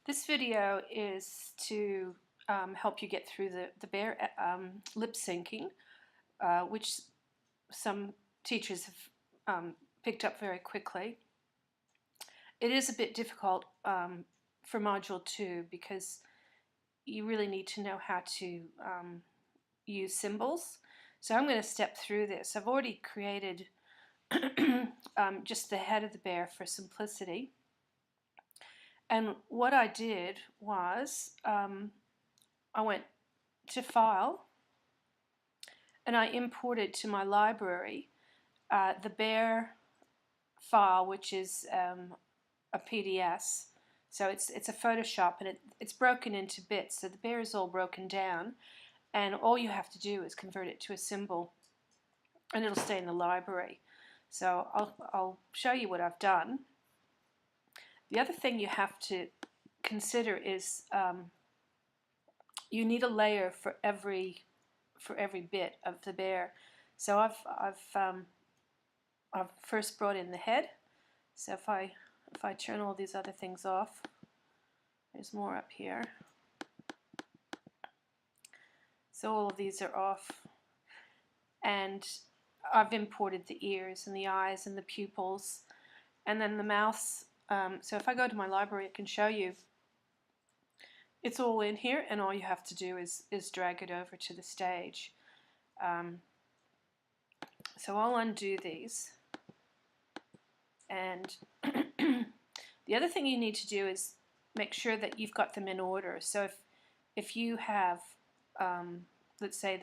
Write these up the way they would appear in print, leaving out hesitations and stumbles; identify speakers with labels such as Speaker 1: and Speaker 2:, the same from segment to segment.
Speaker 1: This video is to help you get through the bear lip syncing, which some teachers have picked up very quickly. It is a bit difficult for Module 2 because you really need to know how to use symbols. So I'm going to step through this. I've already created just the head of the bear for simplicity. And what I did was I went to File and I imported to my library the bear file, which is a PDS. So it's a Photoshop, and it's broken into bits. So the bear is all broken down, and all you have to do is convert it to a symbol, and it'll stay in the library. So I'll show you what I've done. The other thing you have to consider is you need a layer for every bit of the bear. So I've first brought in the head. So if I turn all these other things off, there's more up here. So all of these are off, and I've imported the ears and the eyes and the pupils, and then the mouth. So if I go to my library, I can show you. It's all in here, and all you have to do is drag it over to the stage. So I'll undo these. And the other thing you need to do is make sure that you've got them in order. So if you have, let's say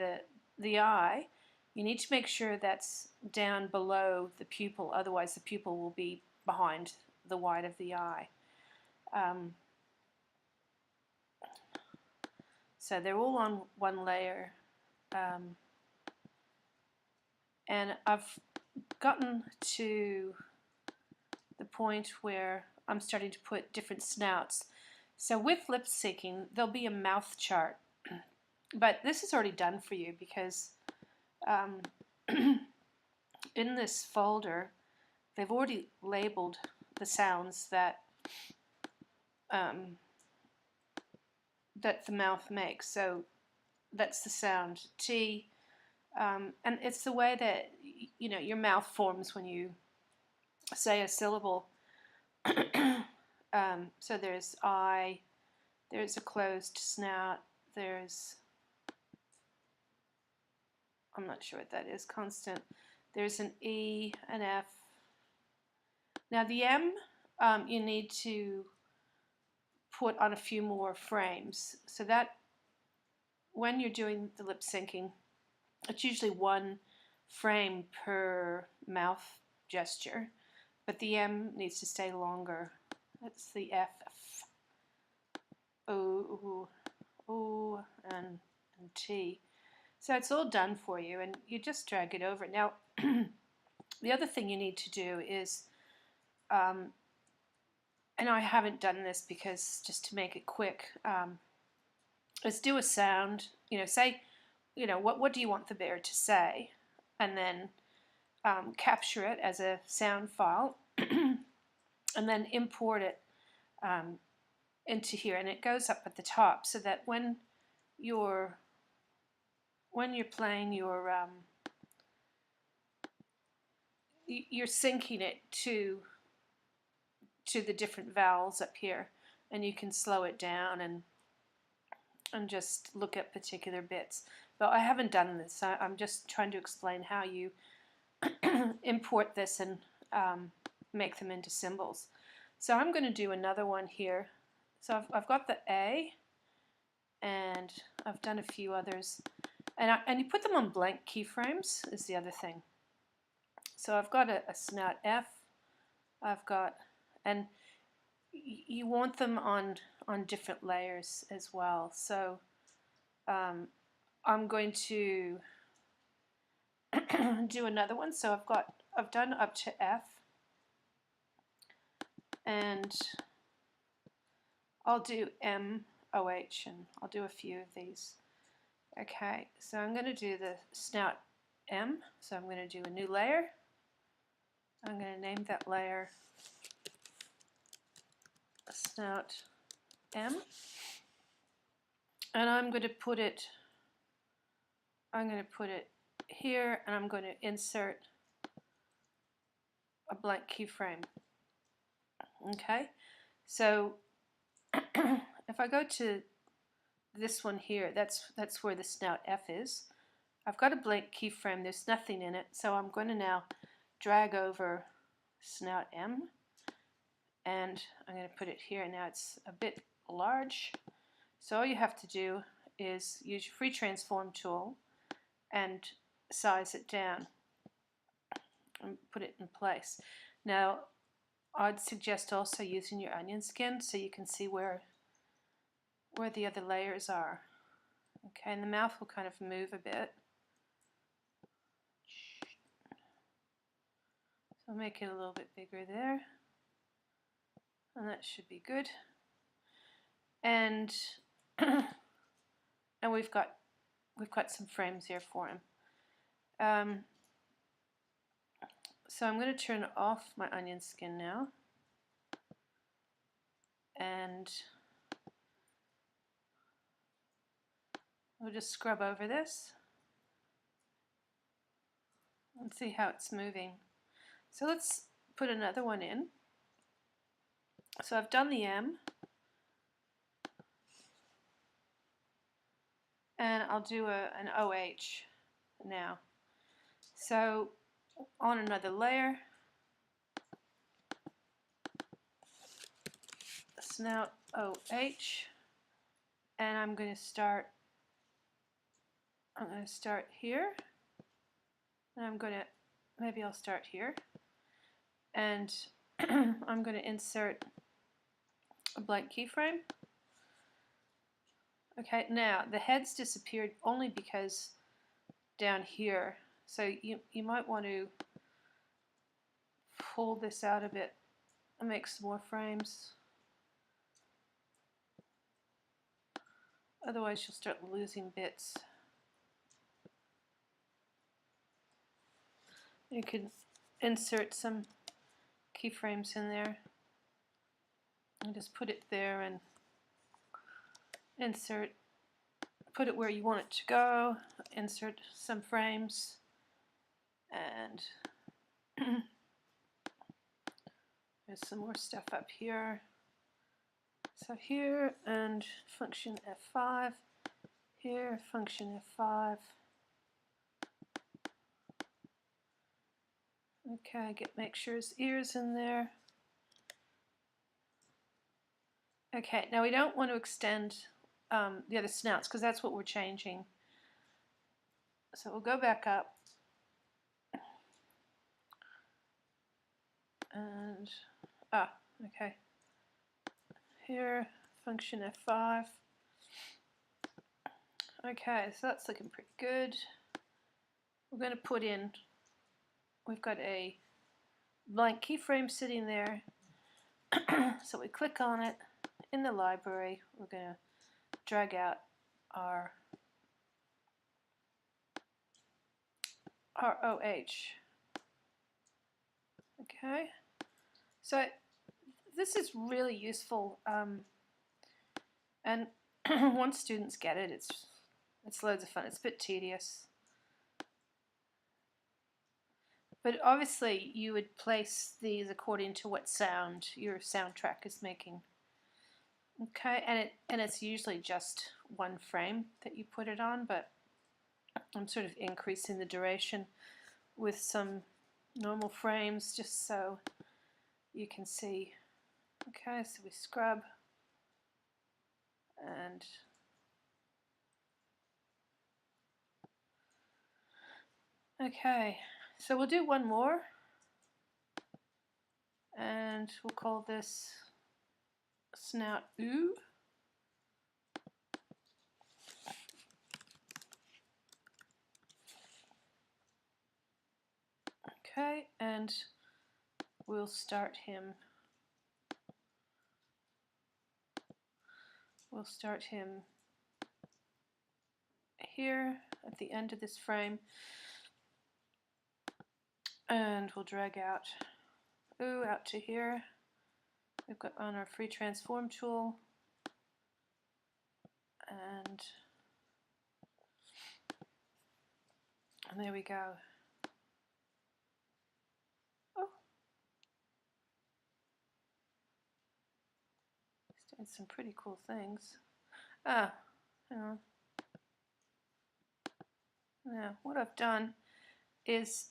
Speaker 1: the eye, you need to make sure that's down below the pupil. Otherwise, the pupil will be behind the white of the eye. So they're all on one layer, and I've gotten to the point where I'm starting to put different snouts. So with lip syncing, there'll be a mouth chart, but this is already done for you because in this folder they've already labeled the sounds that that the mouth makes. So that's the sound T, and it's the way that your mouth forms when you say a syllable. So there's I, there's a closed snout, there's, I'm not sure what that is, constant, there's an E, an F. Now the M, you need to put on a few more frames, so that when you're doing the lip syncing, it's usually one frame per mouth gesture, but the M needs to stay longer. That's the F, O, O, and T. So it's all done for you, and you just drag it over. Now, the other thing you need to do is, and I haven't done this because just to make it quick, is do a sound. Say, what do you want the bear to say, and then capture it as a sound file, and then import it into here, and it goes up at the top so that when you're playing you're syncing it to the different vowels up here, and you can slow it down and just look at particular bits. But I haven't done this. I'm just trying to explain how you import this and make them into symbols. So I'm going to do another one here. So I've got the A, and I've done a few others, and you put them on blank keyframes is the other thing. So I've got a snout F, I've got, and you want them on different layers as well. So I'm going to do another one. So I've done up to F, and I'll do M, O, H, and I'll do a few of these. Okay, so I'm going to do the snout M, so I'm going to do a new layer. I'm going to name that layer snout M, and I'm going to put it here, and I'm going to insert a blank keyframe. Okay, so if I go to this one here, that's where the snout F is. I've got a blank keyframe, there's nothing in it, so I'm going to now drag over snout M, and I'm going to put it here. Now it's a bit large, so all you have to do is use your free transform tool and size it down and put it in place. Now I'd suggest also using your onion skin so you can see where the other layers are. Okay, and the mouth will kind of move a bit. So I'll make it a little bit bigger there, and that should be good. And and we've got some frames here for him. So I'm going to turn off my onion skin now, and we'll just scrub over this and see how it's moving. So let's put another one in. So I've done the M, and I'll do an OH now. So on another layer, snout OH, and I'm going to start here, and maybe I'll start here, and I'm going to insert a blank keyframe. Okay, now the head's disappeared only because down here, so you might want to pull this out a bit and make some more frames. Otherwise you'll start losing bits. You can insert some keyframes in there and just put it there and put it where you want it to go, insert some frames, and there's some more stuff up here. So here, and function F5, here, function F5. Okay, make sure his ear's in there. Okay, now we don't want to extend the other snouts because that's what we're changing. So we'll go back up, and okay. Here, function F5. Okay, so that's looking pretty good. We're going to put in, we've got a blank keyframe sitting there. So we click on it in the library. We're going to drag out our OH. Okay, so this is really useful, and once students get it, it's loads of fun. It's a bit tedious, but obviously you would place these according to what sound your soundtrack is making. Okay, and it's usually just one frame that you put it on, but I'm sort of increasing the duration with some normal frames just so you can see. Okay, so we scrub, and okay, so we'll do one more, and we'll call this snout ooh. Okay, and we'll start him. We'll start him here at the end of this frame, and we'll drag out ooh out to here. We've got on our free transform tool, And there we go. Oh, he's doing some pretty cool things. Ah, hang on. Now, what I've done is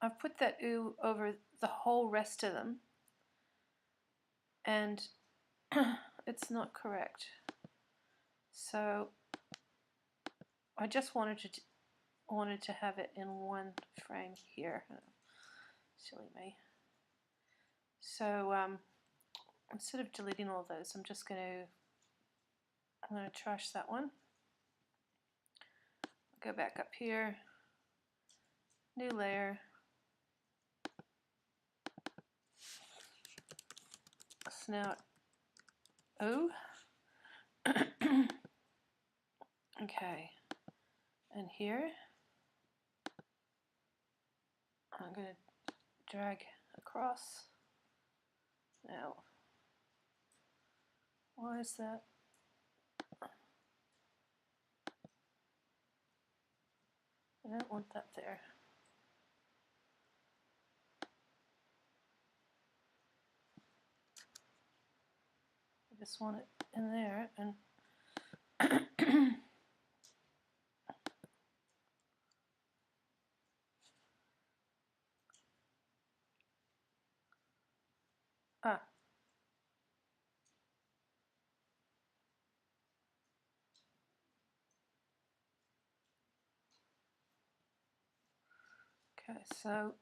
Speaker 1: I've put that ooh over the whole rest of them, and it's not correct. So I just wanted to have it in one frame here. Silly me. So instead of deleting all those, I'm going to trash that one. Go back up here, new layer, snout O. Okay, and here I'm going to drag across. Now, why is that? I don't want that there. I just want it in there, and ah. Okay, so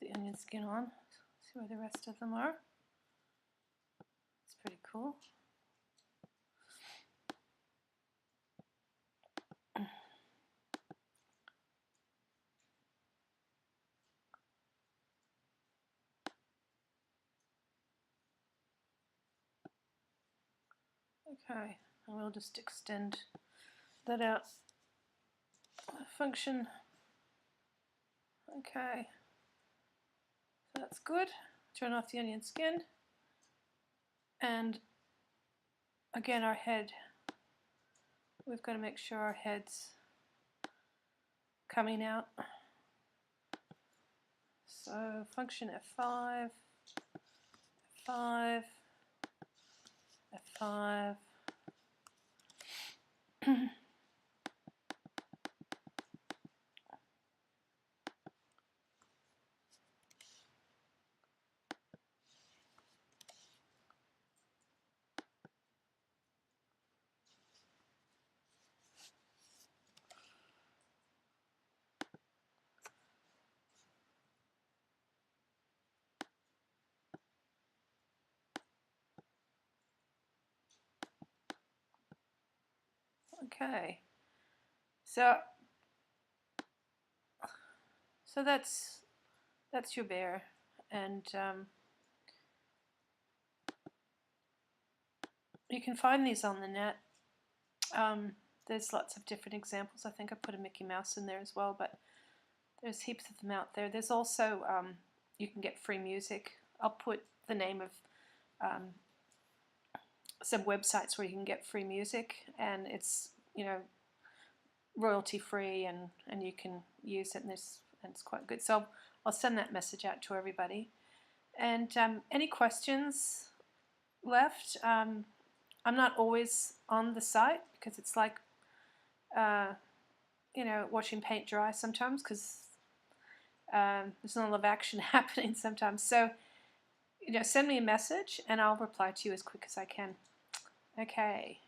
Speaker 1: put the onion skin on. See where the rest of them are. It's pretty cool. Okay, and we'll just extend that out. Function. Okay, so that's good. Turn off the onion skin. And again, our head. We've got to make sure our head's coming out. So function F5, F5, F5. Okay, so that's your bear, and you can find these on the net. There's lots of different examples. I think I put a Mickey Mouse in there as well, but there's heaps of them out there. There's also you can get free music. I'll put the name of some websites where you can get free music, and it's, you know, royalty free, and you can use it, and it's quite good. So I'll send that message out to everybody. And any questions left? I'm not always on the site because it's like you know, watching paint dry sometimes, because there's not a lot of action happening sometimes. So, you know, send me a message and I'll reply to you as quick as I can. Okay.